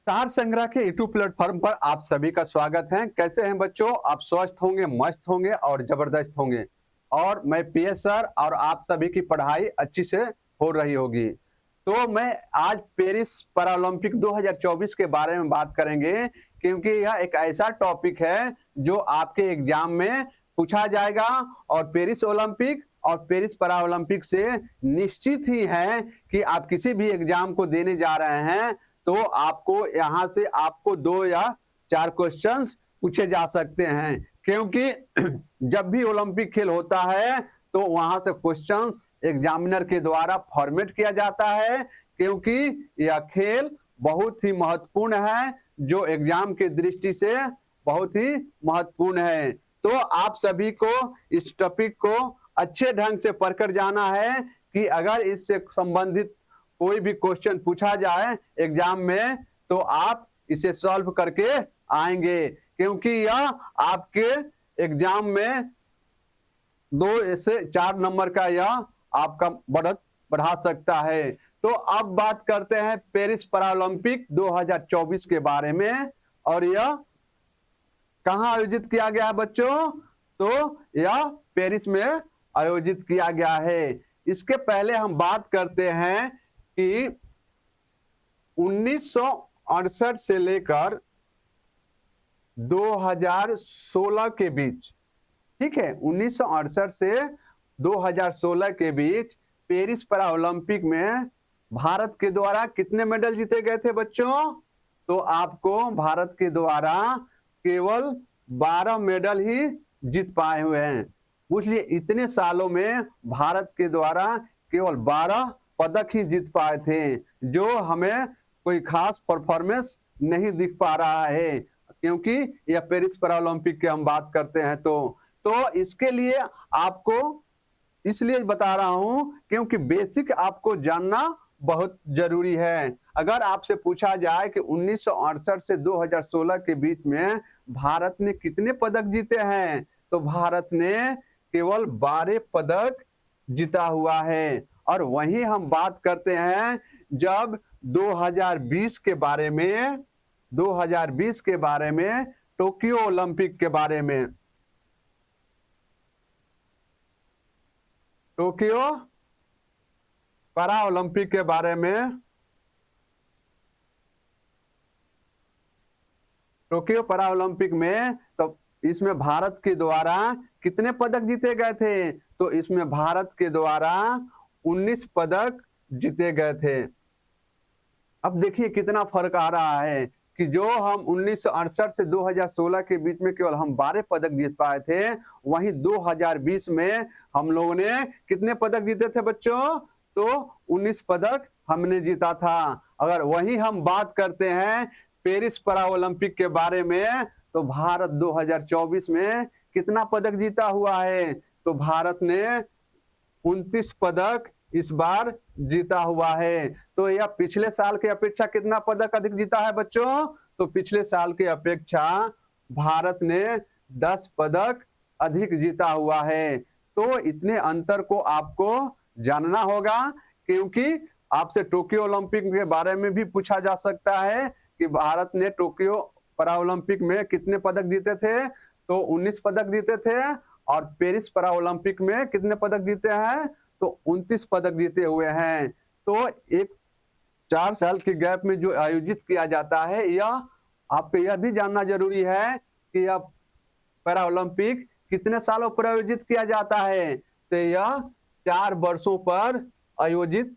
Star संग्रह के YouTube platform पर आप सभी का स्वागत है। कैसे हैं बच्चों? आप स्वस्थ होंगे, मस्त होंगे और जबरदस्त होंगे। और मैं पीएस सर और आप सभी की पढ़ाई अच्छी से हो रही होगी। तो मैं आज पेरिस पैरालंपिक 2024 के बारे में बात करेंगे, क्योंकि यह एक ऐसा टॉपिक है जो आपके एग्जाम में पूछा जाएगा। और पेरिस ओलंपिक और पेरिस पैरालंपिक से निश्चित ही है कि आप किसी भी एग्जाम को देने जा रहे हैं तो आपको यहां से आपको 2 या 4 क्वेश्चंस पूछे जा सकते हैं, क्योंकि जब भी ओलंपिक खेल होता है तो वहां से क्वेश्चंस एग्जामिनर के द्वारा फॉर्मेट किया जाता है, क्योंकि यह खेल बहुत ही महत्वपूर्ण है, जो एग्जाम की दृष्टि से बहुत ही महत्वपूर्ण है। तो आप सभी को इस टॉपिक को अच्छे ढंग से पढ़कर जाना है कि अगर इससे संबंधित कोई भी क्वेश्चन पूछा जाए एग्जाम में तो आप इसे सॉल्व करके आएंगे, क्योंकि यह आपके एग्जाम में 2 से 4 नंबर का यह आपका बढ़त बढ़ा सकता है। तो अब बात करते हैं पेरिस पैरालंपिक 2024 के बारे में। और यह कहां आयोजित किया गया है बच्चों? तो यह पेरिस में आयोजित किया गया है। इसके पहले हम बात करते हैं कि 1968 से लेकर 2016 के बीच, ठीक है, 1968 से 2016 के बीच पेरिस पैरालंपिक में भारत के द्वारा कितने मेडल जीते गए थे बच्चों? तो आपको भारत के द्वारा केवल 12 मेडल ही जीत पाए हुए हैं। इसलिए इतने सालों में भारत के द्वारा केवल 12 पदक ही जीत पाए थे, जो हमें कोई खास परफॉर्मेंस नहीं दिख पा रहा है, क्योंकि यह पेरिस पैरालंपिक की हम बात करते हैं। तो इसके लिए आपको इसलिए बता रहा हूं क्योंकि बेसिक आपको जानना बहुत जरूरी है। अगर आपसे पूछा जाए कि 1968 से 2016 के बीच में भारत ने कितने पदक जीते हैं, तो भारत ने केवल 12 पदक जीता हुआ है। और वहीं हम बात करते हैं जब 2020 के बारे में, 2020 के बारे में, टोक्यो ओलंपिक के बारे में, टोक्यो पैरा ओलंपिक के बारे में, टोक्यो पैरा ओलंपिक में तो इसमें भारत के द्वारा कितने पदक जीते गए थे? तो इसमें भारत के द्वारा 19 पदक जीते गए थे। अब देखिए कितना फर्क आ रहा है कि जो हम 1968 से 2016 के बीच में केवल हम 12 पदक जीत पाए थे, वहीं 2020 में हम लोगों ने कितने पदक जीते थे बच्चों? तो 19 पदक हमने जीता था। अगर वही हम बात करते हैं पेरिस पैरा ओलंपिक के बारे में, तो भारत 2024 में कितना पदक जीता हुआ है? तो भारत ने 29 पदक इस बार जीता हुआ है। तो यह पिछले साल की अपेक्षा कितना पदक अधिक जीता है बच्चों? तो पिछले साल की अपेक्षा भारत ने 10 पदक अधिक जीता हुआ है। तो इतने अंतर को आपको जानना होगा, क्योंकि आपसे टोक्यो ओलंपिक के बारे में भी पूछा जा सकता है कि भारत ने टोक्यो पैरा ओलंपिक में कितने पदक जीते थे? तो 19 पदक जीते थे। और पेरिस पैरा ओलंपिक में कितने पदक जीते हैं? तो 29 पदक जीते हुए हैं। तो एक 4 साल के गैप में जो आयोजित किया जाता है, यह आपको यह भी जानना जरूरी है कि यह पैरा ओलंपिक कितने सालों पर आयोजित किया जाता है? तो यह 4 वर्षों पर आयोजित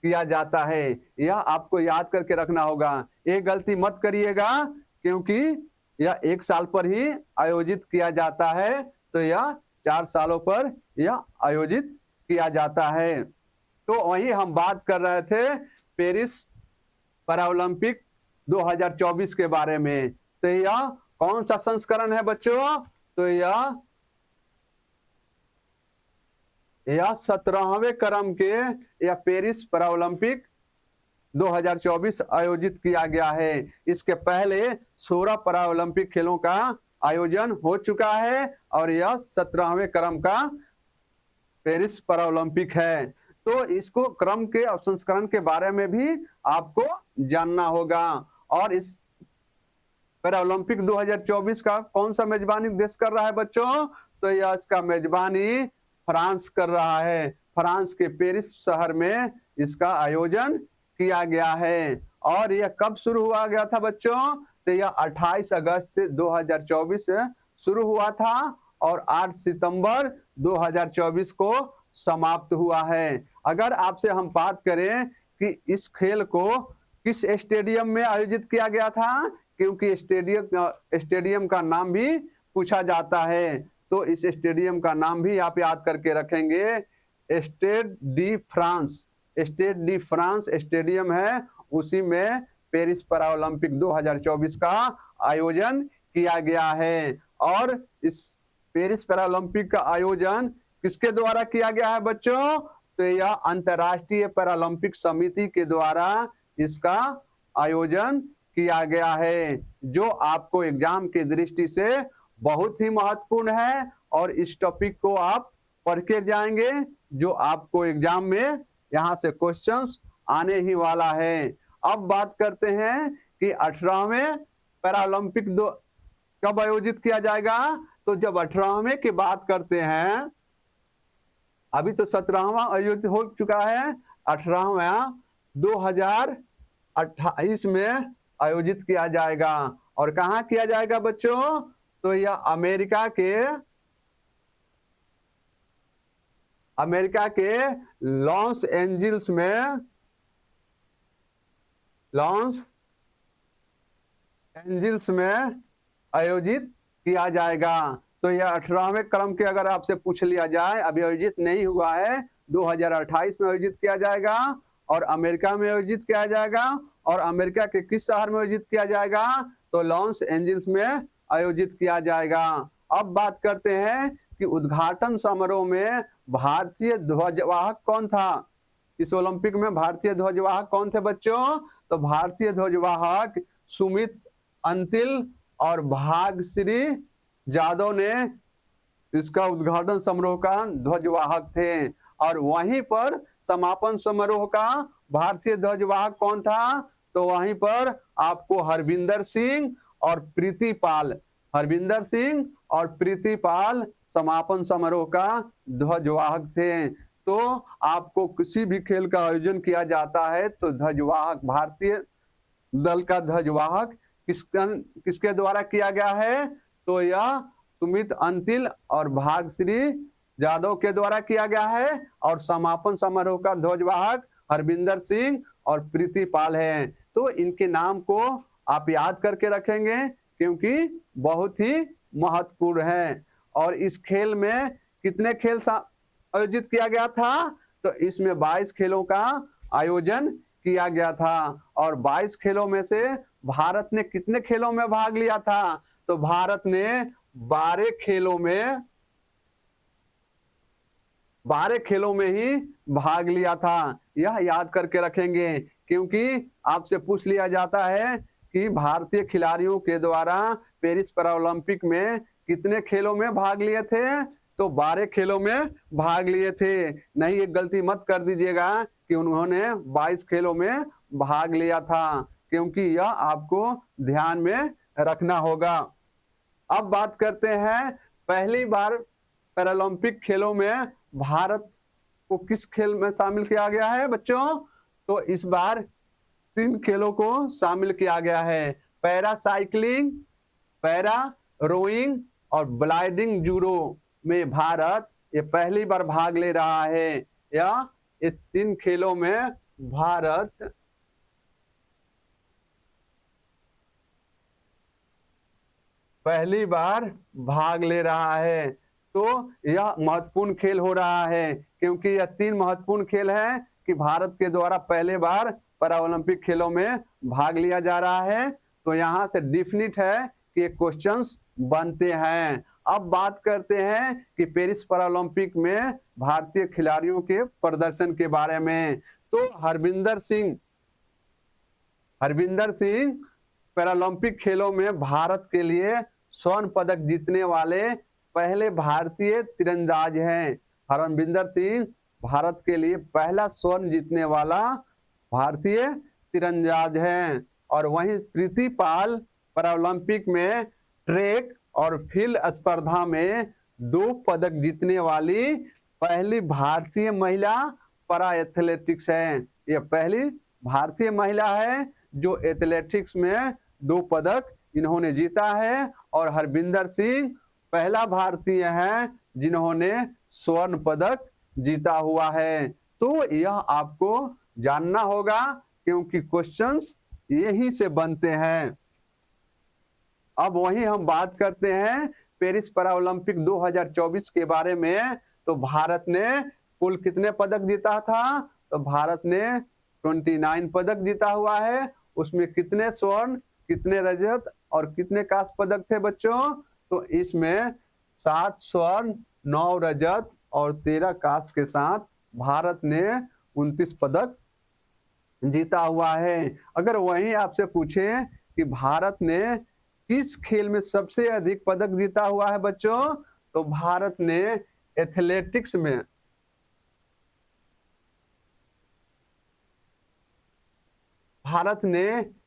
किया जाता है। यह आपको याद करके रखना होगा, ये गलती मत करिएगा, क्योंकि यह 1 साल पर ही आयोजित किया जाता है। तो यह 4 सालों पर यह आयोजित किया जाता है। तो वही हम बात कर रहे थे पेरिस पैरा ओलंपिक 2024 के बारे में। तो यह कौन सा संस्करण है बच्चों? तो यह 17वें क्रम के यह पेरिस पैरा ओलंपिक 2024 आयोजित किया गया है। इसके पहले 16 पैरा ओलंपिक खेलों का आयोजन हो चुका है और यह 17वें क्रम का पेरिस पैरा ओलंपिक है। तो इसको क्रम के और संस्करण के बारे में भी आपको जानना होगा। और इस पैरा ओलंपिक 2024 का कौन सा मेजबानी देश कर रहा है बच्चों? तो यह इसका मेजबानी फ्रांस कर रहा है। फ्रांस के पेरिस शहर में इसका आयोजन किया गया है। और यह कब शुरू हुआ गया था बच्चों? तो यह 28 अगस्त से 2024 से शुरू हुआ था और 8 सितंबर 2024 को समाप्त हुआ है। अगर आपसे हम बात करें कि इस खेल को किस स्टेडियम में आयोजित किया गया था, क्योंकि स्टेडियम का नाम भी पूछा जाता है, तो इस स्टेडियम का नाम भी आप याद करके रखेंगे, Stade de France. Stade de France stadium है, उसी में पेरिस पैरा ओलंपिक 2024 का आयोजन किया गया है। और इस पेरिस पैरा ओलंपिक का आयोजन किसके द्वारा किया गया है बच्चों? तो यह अंतर्राष्ट्रीय पैरा ओलंपिक समिति के द्वारा इसका आयोजन किया गया है, जो आपको एग्जाम की दृष्टि से बहुत ही महत्वपूर्ण है। और इस टॉपिक को आप पढ़ के जाएंगे, जो आपको एग्जाम में यहाँ से क्वेश्चंस आने ही वाला है। अब बात करते हैं कि 18वें पैरा ओलंपिक कब आयोजित किया जाएगा? तो जब 18वें की बात करते हैं, अभी तो 17वां आयोजित हो चुका है, 18वां 2028 में आयोजित किया जाएगा। और कहाँ किया जाएगा बच्चों? तो यह अमेरिका के लॉस एंजिल्स में आयोजित किया जाएगा। तो यह 18वें क्रम के अगर आपसे पूछ लिया जाए, अभी आयोजित नहीं हुआ है, 2028 में आयोजित किया जाएगा और अमेरिका में आयोजित किया जाएगा। और अमेरिका के किस शहर में आयोजित किया जाएगा? तो लॉस एंजिल्स में आयोजित किया जाएगा। अब बात करते हैं कि उद्घाटन समारोह में भारतीय ध्वजवाहक कौन था? इस ओलंपिक में भारतीय ध्वजवाहक कौन थे बच्चों? तो भारतीय ध्वजवाहक सुमित अंतिल और भाग्यश्री जादव ने इसका उद्घाटन समारोह का ध्वजवाहक थे। और वहीं पर समापन समारोह का भारतीय ध्वजवाहक कौन था? तो वहीं पर आपको हरविंदर सिंह और प्रीति पाल समापन समारोह का ध्वजवाहक थे। तो आपको किसी भी खेल का आयोजन किया जाता है तो ध्वजवाहक, भारतीय दल का ध्वजवाहक किसके द्वारा किया गया है? तो यह सुमित अंतिल और भाग्यश्री जादव के द्वारा किया गया है। और समापन समारोह का ध्वजवाहक हरविंदर सिंह और प्रीति पाल है। तो इनके नाम को आप याद करके रखेंगे, क्योंकि बहुत ही महत्वपूर्ण है। और इस खेल में कितने खेल आयोजित किया गया था? तो इसमें 22 खेलों का आयोजन किया गया था। और 22 खेलों में से भारत ने कितने खेलों में भाग लिया था? तो भारत ने 12 खेलों में ही भाग लिया था। यह याद करके रखेंगे, क्योंकि आपसे पूछ लिया जाता है कि भारतीय खिलाड़ियों के द्वारा पेरिस पैरा ओलंपिक में कितने खेलों में भाग लिए थे? तो 12 खेलों में भाग लिए थे। नहीं, एक गलती मत कर दीजिएगा कि उन्होंने 22 खेलों में भाग लिया था, क्योंकि यह आपको ध्यान में रखना होगा। अब बात करते हैं, पहली बार पैरालंपिक खेलों में भारत को किस खेल में शामिल किया गया है बच्चों? तो इस बार 3 खेलों को शामिल किया गया है, पैरा साइकिलिंग, पैरा रोइंग और ब्लाइंडिंग जूडो में भारत ये पहली बार भाग ले रहा है। या इस 3 खेलों में भारत पहली बार भाग ले रहा है। तो यह महत्वपूर्ण खेल हो रहा है, क्योंकि यह 3 महत्वपूर्ण खेल है कि भारत के द्वारा पहले बार पैरा ओलंपिक खेलों में भाग लिया जा रहा है। तो यहाँ से डिफिनिट है कि ये क्वेश्चंस बनते हैं। अब बात करते हैं कि पेरिस पैरा ओलंपिक में भारतीय खिलाड़ियों के प्रदर्शन के बारे में। तो हरविंदर सिंह पैरालंपिक खेलों में भारत के लिए स्वर्ण पदक जीतने वाले पहले भारतीय तीरंदाज हैं। हरविंदर सिंह भारत के लिए पहला स्वर्ण जीतने वाला भारतीय तीरंदाज हैं। और वहीं प्रीति पाल पैरालंपिक में ट्रैक और फील्ड स्पर्धा में 2 पदक जीतने वाली पहली भारतीय महिला पैरा एथलेटिक्स है। ये पहली भारतीय महिला है जो एथलेटिक्स में 2 पदक इन्होंने जीता है। और हरविंदर सिंह पहला भारतीय है जिन्होंने स्वर्ण पदक जीता हुआ है। तो यह आपको जानना होगा क्योंकि क्वेश्चंस यही से बनते हैं। अब वहीं हम बात करते हैं पेरिस पैरालंपिक 2024 के बारे में। तो भारत ने कुल कितने पदक जीता था? तो भारत ने 29 पदक जीता हुआ है। उसमें कितने स्वर्ण, कितने रजत और कितने कांस्य पदक थे बच्चों? तो इसमें 7 स्वर्ण, 9 रजत और 13 कांस्य के साथ भारत ने 29 पदक जीता हुआ है। अगर वहीं आपसे पूछें कि भारत ने किस खेल में सबसे अधिक पदक जीता हुआ है बच्चों? तो भारत ने एथलेटिक्स में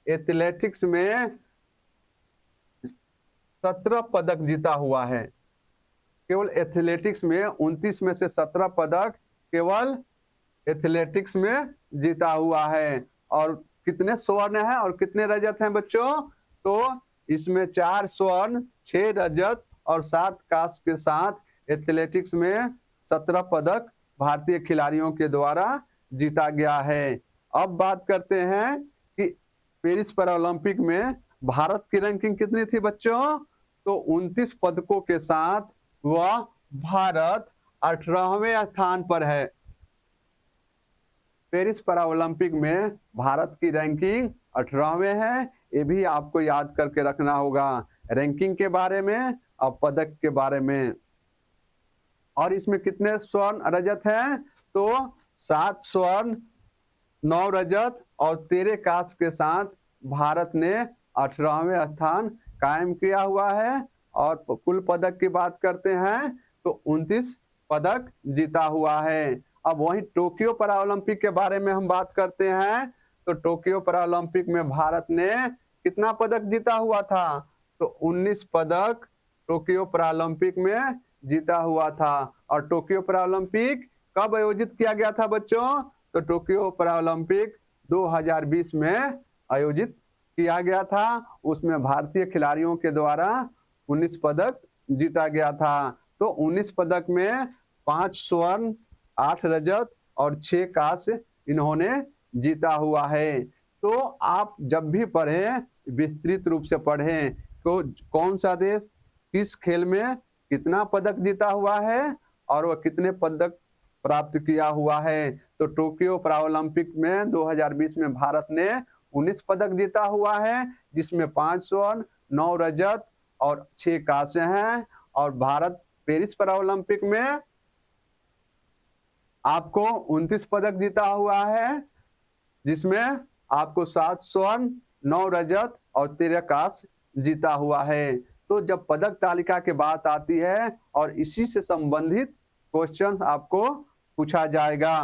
एथलेटिक्स में 17 पदक जीता हुआ है। केवल एथलेटिक्स में 29 में से 17 पदक केवल एथलेटिक्स में जीता हुआ है। और कितने स्वर्ण हैं और कितने रजत हैं बच्चों? तो इसमें 4 स्वर्ण, 6 रजत और 7 कांस्य के साथ एथलेटिक्स में 17 पदक भारतीय खिलाड़ियों के द्वारा जीता गया है। अब बात करते हैं कि पेरिस पैरालंपिक में भारत की रैंकिंग कितनी थी बच्चों? तो 29 पदकों के साथ वह भारत 18वें स्थान पर है। पेरिस पैरालंपिक में भारत की रैंकिंग 18वें है। ये भी आपको याद करके रखना होगा, रैंकिंग के बारे में और पदक के बारे में। और इसमें कितने स्वर्ण रजत हैं? तो 7 स्वर्ण, 9 रजत और 13 कांस्य के साथ भारत ने 18वें स्थान कायम किया हुआ है। और कुल पदक की बात करते हैं तो 29 पदक जीता हुआ है। अब वहीं टोक्यो पैरालंपिक के बारे में हम बात करते हैं। तो टोक्यो पैरालंपिक में भारत ने कितना पदक जीता हुआ था? तो 19 पदक टोक्यो पैरालंपिक में जीता हुआ था। और टोक्यो पैरालंपिक कब आयोजित किया गया था बच्चों? तो टोक्यो पैरालंपिक 2020 में आयोजित किया गया था। उसमें भारतीय खिलाड़ियों के द्वारा 19 पदक जीता गया था। तो 19 पदक में 5 स्वर्ण, 8 रजत और 6 कांस्य इन्होंने जीता हुआ है। तो आप जब भी पढ़ें विस्तृत रूप से पढ़ें तो कौन सा देश किस खेल में कितना पदक जीता हुआ है और वह कितने पदक प्राप्त किया हुआ है। तो टोक्यो पैरालंपिक में 2020 में भारत ने 19 पदक जीता हुआ है, जिसमें 5 स्वर्ण, 9 रजत और 6 कांस्य हैं। और भारत पेरिस पैरालंपिक में आपको 29 पदक जीता हुआ है, जिसमें आपको 7 स्वर्ण, 9 रजत और 13 कांस्य जीता हुआ है। तो जब पदक तालिका की बात आती है और इसी से संबंधित क्वेश्चन आपको पूछा जाएगा।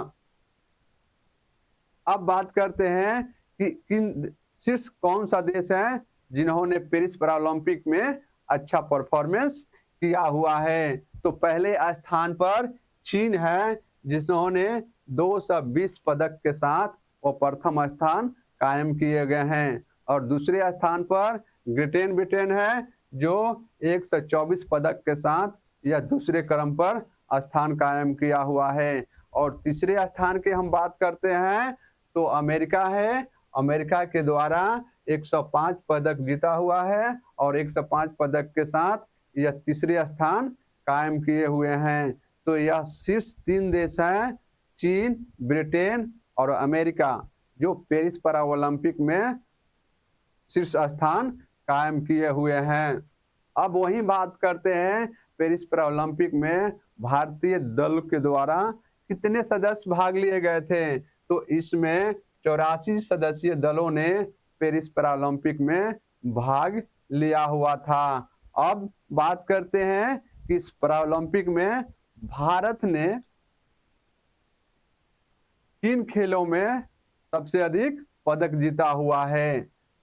अब बात करते हैं कि किन शीर्ष कौन सा देश है जिन्होंने पेरिस पैरालंपिक में अच्छा परफॉर्मेंस किया हुआ है। तो पहले स्थान पर चीन है, जिन्होंने 220 पदक के साथ वो प्रथम स्थान कायम किए गए हैं। और दूसरे स्थान पर ब्रिटेन है, जो 124 पदक के साथ यह दूसरे क्रम पर स्थान कायम किया हुआ है। और तीसरे स्थान की हम बात करते हैं तो अमेरिका है। अमेरिका के द्वारा 105 पदक जीता हुआ है और 105 पदक के साथ यह तीसरे स्थान कायम किए हुए हैं। तो यह शीर्ष 3 देश हैं, चीन, ब्रिटेन और अमेरिका, जो पेरिस पैरालंपिक में शीर्ष स्थान कायम किए हुए हैं। अब वही बात करते हैं पेरिस पैरालंपिक में भारतीय दल के द्वारा कितने सदस्य भाग लिए गए थे। तो इसमें 84 सदस्यीय दलों ने पेरिस पैरालंपिक में भाग लिया हुआ था। अब बात करते हैं कि इस पैरालंपिक में भारत ने किन खेलों में सबसे अधिक पदक जीता हुआ है।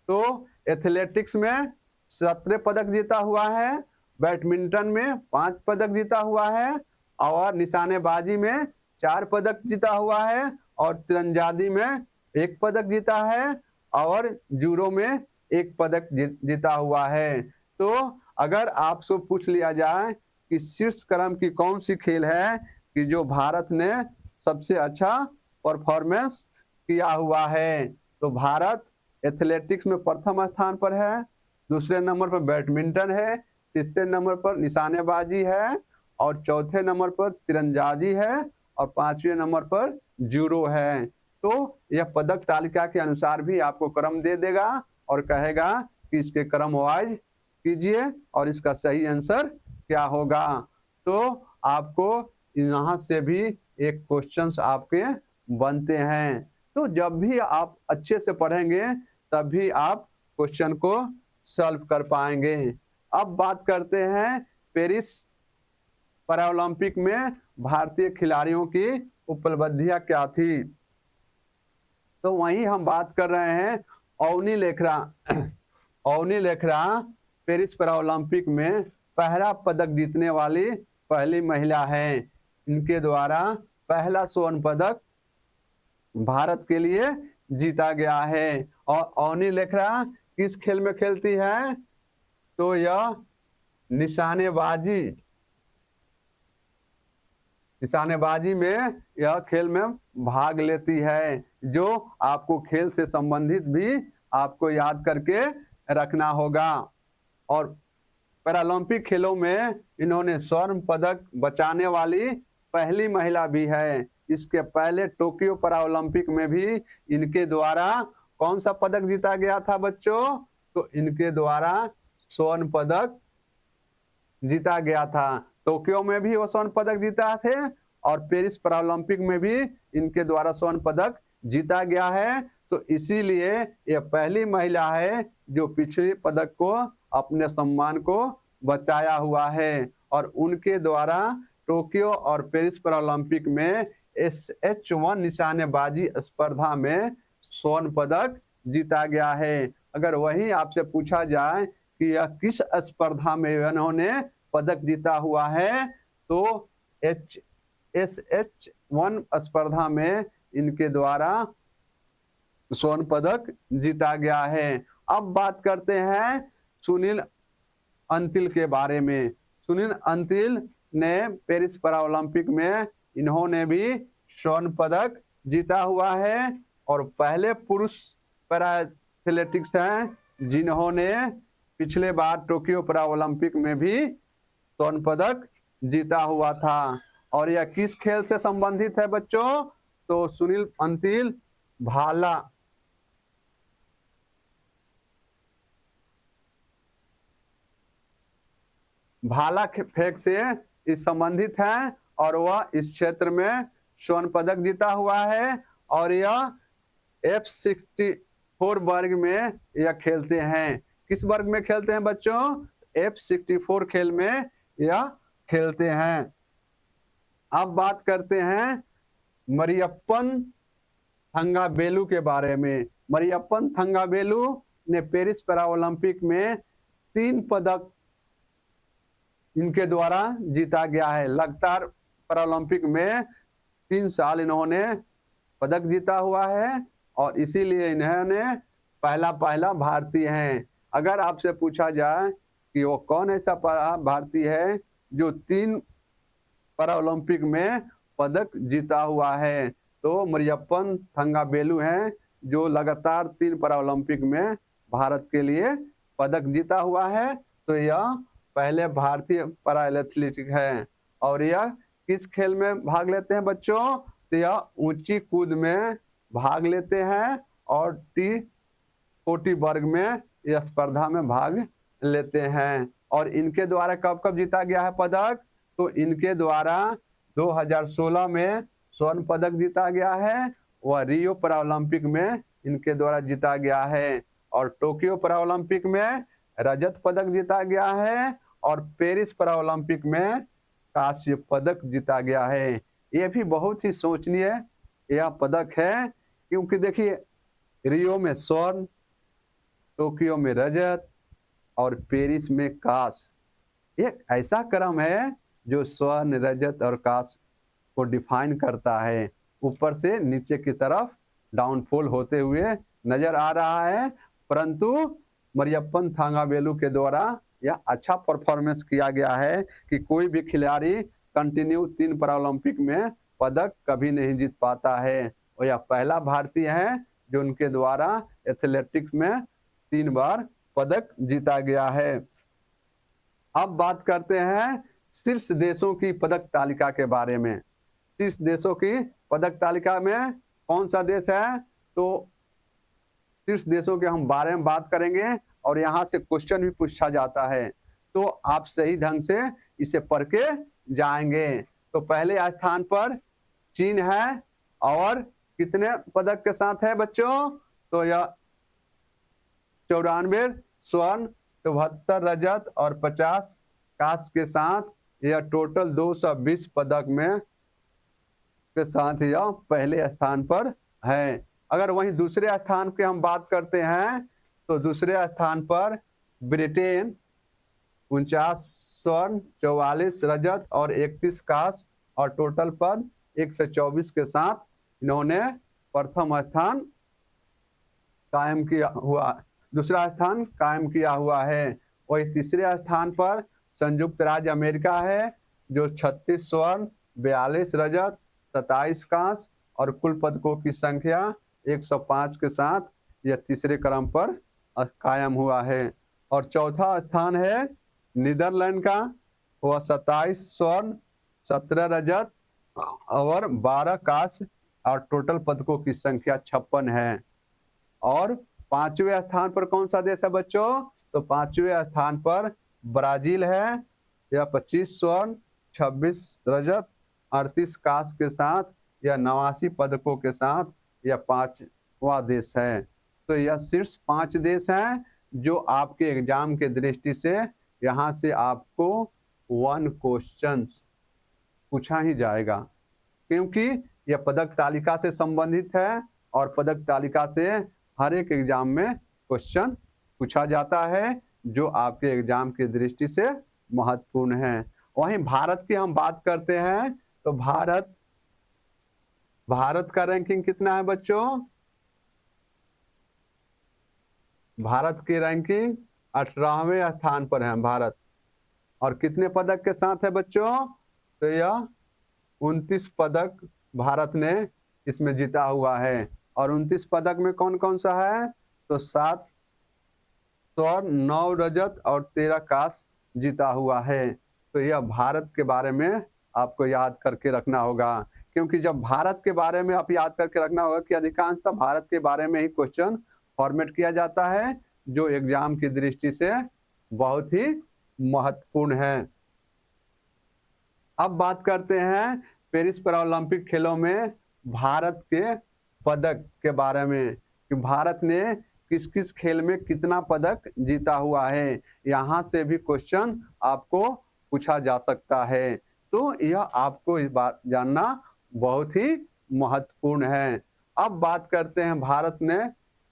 तो एथलेटिक्स में 17 पदक जीता हुआ है, बैडमिंटन में 5 पदक जीता हुआ है, और निशानेबाजी में 4 पदक जीता हुआ है, और तीरंदाजी में 1 पदक जीता है, और जूडो में 1 पदक जीता हुआ है। तो अगर आपसे पूछ लिया जाए कि शीर्ष क्रम की कौन सी खेल है कि जो भारत ने सबसे अच्छा परफॉर्मेंस किया हुआ है, तो भारत एथलेटिक्स में प्रथम स्थान पर है, दूसरे नंबर पर बैडमिंटन है, तीसरे नंबर पर निशानेबाजी है, और चौथे नंबर पर तीरंदाजी है, और 5वें नंबर पर जूडो है। तो यह पदक तालिका के अनुसार भी आपको क्रम दे देगा और कहेगा कि इसके क्रम वाइज कीजिए और इसका सही आंसर क्या होगा। तो आपको यहाँ से भी एक क्वेश्चंस आपके बनते हैं। तो जब भी आप अच्छे से पढ़ेंगे तभी आप क्वेश्चन को सॉल्व कर पाएंगे। अब बात करते हैं पेरिस पैरालंपिक में भारतीय खिलाड़ियों की उपलब्धियां क्या थी। तो वहीं हम बात कर रहे हैं अवनी लेखरा। अवनी लेखरा पेरिस पैरालंपिक में पहला पदक जीतने वाली पहली महिला है। इनके द्वारा पहला स्वर्ण पदक भारत के लिए जीता गया है। और अवनी लेखरा किस खेल में खेलती है? तो यह निशानेबाजी में यह खेल में भाग लेती है, जो आपको खेल से संबंधित भी आपको याद करके रखना होगा। और पैरालंपिक खेलों में इन्होंने स्वर्ण पदक बचाने वाली पहली महिला भी है। इसके पहले टोक्यो पैरालंपिक में भी इनके द्वारा कौन सा पदक जीता गया था बच्चों? तो इनके द्वारा स्वर्ण पदक जीता गया था। टोक्यो में भी वो स्वर्ण पदक जीता थे और पेरिस पैरालंपिक में भी इनके द्वारा स्वर्ण पदक जीता गया है। तो इसीलिए यह पहली महिला है जो पिछले पदक को अपने सम्मान को बचाया हुआ है। और उनके द्वारा टोक्यो और पेरिस पैरालंपिक में SH1 निशानेबाजी स्पर्धा में स्वर्ण पदक जीता गया है। अगर वही आपसे पूछा जाए कि यह किस स्पर्धा में इन्होंने पदक जीता हुआ है, तो SH1 स्पर्धा में इनके द्वारा स्वर्ण पदक जीता गया है। अब बात करते हैं सुनील अंतिल के बारे में। सुनील अंतिल ने पेरिस पैरालंपिक में इन्होंने भी स्वर्ण पदक जीता हुआ है और पहले पुरुष पैरा एथलेटिक्स हैं जिन्होंने पिछले बार टोक्यो पैरालंपिक में भी स्वर्ण पदक जीता हुआ था। और यह किस खेल से संबंधित है बच्चों? तो सुनील अंतिल भाला फेंक से इस संबंधित है और वह इस क्षेत्र में स्वर्ण पदक जीता हुआ है। और यह F64 वर्ग में यह खेलते हैं। किस वर्ग में खेलते हैं बच्चों? F64 खेल में यह खेलते हैं। अब बात करते हैं मरियप्पन थंगावेलु के बारे में। मरियप्पन थंगावेलु ने पेरिस पैरालंपिक में 3 पदक इनके द्वारा जीता गया है। लगातार पैरालंपिक में 3 साल इन्होंने पदक जीता हुआ है और इसीलिए इन्होंने पहला भारतीय हैं। अगर आपसे पूछा जाए कि वो कौन ऐसा भारतीय है जो 3 पैरालंपिक में पदक जीता हुआ है, तो मरियप्पन थंगावेलु हैं जो लगातार 3 पैरालंपिक में भारत के लिए पदक जीता हुआ है। तो यह पहले भारतीय पैरा एथलेटिक है। और यह किस खेल में भाग लेते हैं बच्चों? तो यह ऊंची कूद में भाग लेते हैं और T40 वर्ग में यह स्पर्धा में भाग लेते हैं। और इनके द्वारा कब कब जीता गया है पदक? तो इनके द्वारा 2016 में स्वर्ण पदक जीता गया है, वह रियो पैरालंपिक में इनके द्वारा जीता गया है। और टोक्यो पैरालंपिक में रजत पदक जीता गया है और पेरिस पैरालंपिक में कांस्य पदक जीता गया है। यह भी बहुत ही सोचनीय यह पदक है, क्योंकि देखिए रियो में स्वर्ण, टोक्यो में रजत और पेरिस में कांस्य। एक ऐसा क्रम है जो स्वर्ण, रजत और कांस्य को डिफाइन करता है। ऊपर से नीचे की तरफ डाउनफॉल होते हुए नजर आ रहा है, परंतु मरियप्पन थांगावेलु के द्वारा यह अच्छा परफॉर्मेंस किया गया है कि कोई भी खिलाड़ी कंटिन्यू 3 पैरालंपिक में पदक कभी नहीं जीत पाता है, और यह पहला भारतीय है जो उनके द्वारा एथलेटिक्स में 3 बार पदक जीता गया है। अब बात करते हैं शीर्ष देशों की पदक तालिका के बारे में। शीर्ष देशों की पदक तालिका में कौन सा देश है, तो शीर्ष देशों के हम बारे में बात करेंगे और यहाँ से क्वेश्चन भी पूछा जाता है, तो आप सही ढंग से इसे पढ़ के जाएंगे। तो पहले स्थान पर चीन है और कितने पदक के साथ है बच्चों, तो यह 94 स्वर्ण, 72 रजत और 50 कांस्य के साथ यह टोटल 220 पदक में के साथ यह पहले स्थान पर है। अगर वहीं दूसरे स्थान की हम बात करते हैं तो दूसरे स्थान पर ब्रिटेन 49 स्वर्ण, 44 रजत और 31 कांस्य और टोटल पद 124 के साथ इन्होंने प्रथम स्थान कायम किया हुआ, दूसरा स्थान कायम किया हुआ है। वही तीसरे स्थान पर संयुक्त राज्य अमेरिका है जो 36 स्वर्ण, 42 रजत, 27 कांस्य और कुल पदकों की संख्या 105 के साथ यह तीसरे क्रम पर कायम हुआ है। और चौथा स्थान है नीदरलैंड का, वह 27 स्वर्ण, 17 रजत और 12 कांस्य और टोटल पदकों की संख्या 56 है। और पांचवें स्थान पर कौन सा देश है बच्चों, तो पांचवें स्थान पर ब्राजील है, यह 25 स्वर्ण, 26 रजत, 38 कांस्य के साथ यह 89 पदकों के साथ यह पांचवा देश है। तो यह शीर्ष 5 देश हैं जो आपके एग्जाम के दृष्टि से यहाँ से आपको 1 क्वेश्चन पूछा ही जाएगा, क्योंकि यह पदक तालिका से संबंधित है और पदक तालिका से हर एक एग्जाम में क्वेश्चन पूछा जाता है जो आपके एग्जाम की दृष्टि से महत्वपूर्ण है। वहीं भारत की हम बात करते हैं तो भारत का रैंकिंग कितना है बच्चों, भारत की रैंकिंग 18वें स्थान पर है भारत। और कितने पदक के साथ है बच्चों, तो यह 29 पदक भारत ने इसमें जीता हुआ है। और 29 पदक में कौन कौन सा है, तो 7 स्वर्ण, 9 रजत और 13 कांस्य जीता हुआ है। तो यह भारत के बारे में आपको याद करके रखना होगा, क्योंकि जब भारत के बारे में आप याद करके रखना होगा कि अधिकांशतः भारत के बारे में ही क्वेश्चन फॉर्मेट किया जाता है जो एग्जाम की दृष्टि से बहुत ही महत्वपूर्ण है। अब बात करते हैं पेरिस पैरालंपिक खेलों में भारत के पदक के बारे में कि भारत ने किस किस खेल में कितना पदक जीता हुआ है, यहाँ से भी क्वेश्चन आपको पूछा जा सकता है। तो यह आपको इस बात जानना बहुत ही महत्वपूर्ण है। अब बात करते हैं भारत ने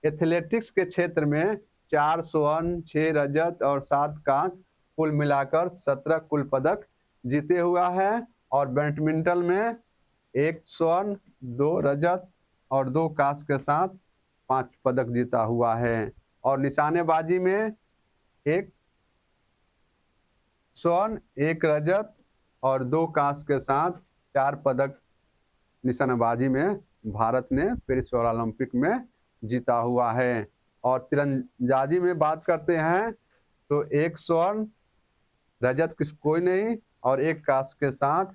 एथलेटिक्स के क्षेत्र में 4 स्वर्ण, 6 रजत और 7 कांस्य कुल मिलाकर 17 कुल पदक जीते हुआ है। और बैडमिंटन में 1 स्वर्ण, 2 रजत और 2 कांस्य के साथ 5 पदक जीता हुआ है। और निशानेबाजी में 1 स्वर्ण, 1 रजत और 2 कांस्य के साथ 4 पदक निशानेबाजी में भारत ने पेरिस पैरालंपिक में जीता हुआ है। और तीरंदाजी में बात करते हैं तो 1 स्वर्ण, रजत कोई नहीं और 1 कांस्य के साथ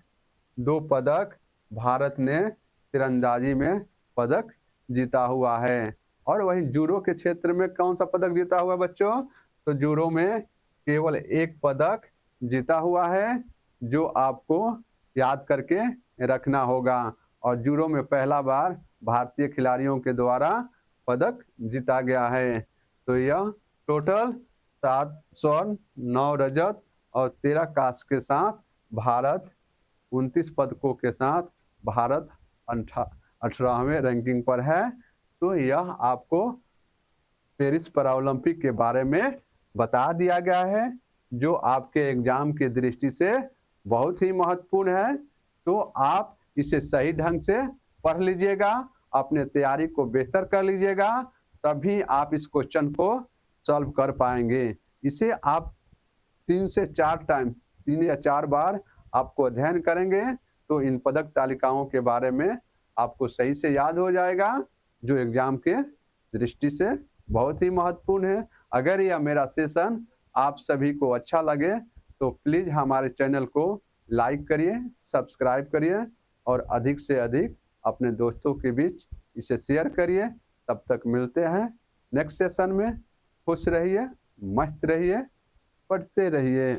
2 पदक भारत ने तीरंदाजी में पदक जीता हुआ है। और वहीं जूडो के क्षेत्र में कौन सा पदक जीता हुआ बच्चों, तो जूडो में केवल 1 पदक जीता हुआ है जो आपको याद करके रखना होगा। और जूडो में पहला बार भारतीय खिलाड़ियों के द्वारा पदक जीता गया है। तो यह टोटल 7 स्वर्ण, 9 रजत और 13 कांस्य के साथ भारत 29 पदकों के साथ भारत 18वें रैंकिंग पर है। तो यह आपको पेरिस पैरालंपिक के बारे में बता दिया गया है, जो आपके एग्जाम की दृष्टि से बहुत ही महत्वपूर्ण है। तो आप इसे सही ढंग से पढ़ लीजिएगा, अपने तैयारी को बेहतर कर लीजिएगा, तभी आप इस क्वेश्चन को सॉल्व कर पाएंगे। इसे आप 3 या 4 बार आपको अध्ययन करेंगे तो इन पदक तालिकाओं के बारे में आपको सही से याद हो जाएगा, जो एग्जाम के दृष्टि से बहुत ही महत्वपूर्ण है। अगर यह मेरा सेशन आप सभी को अच्छा लगे तो प्लीज़ हमारे चैनल को लाइक करिए, सब्सक्राइब करिए और अधिक से अधिक अपने दोस्तों के बीच इसे शेयर करिए। तब तक मिलते हैं नेक्स्ट सेशन में। खुश रहिए, मस्त रहिए, पढ़ते रहिए।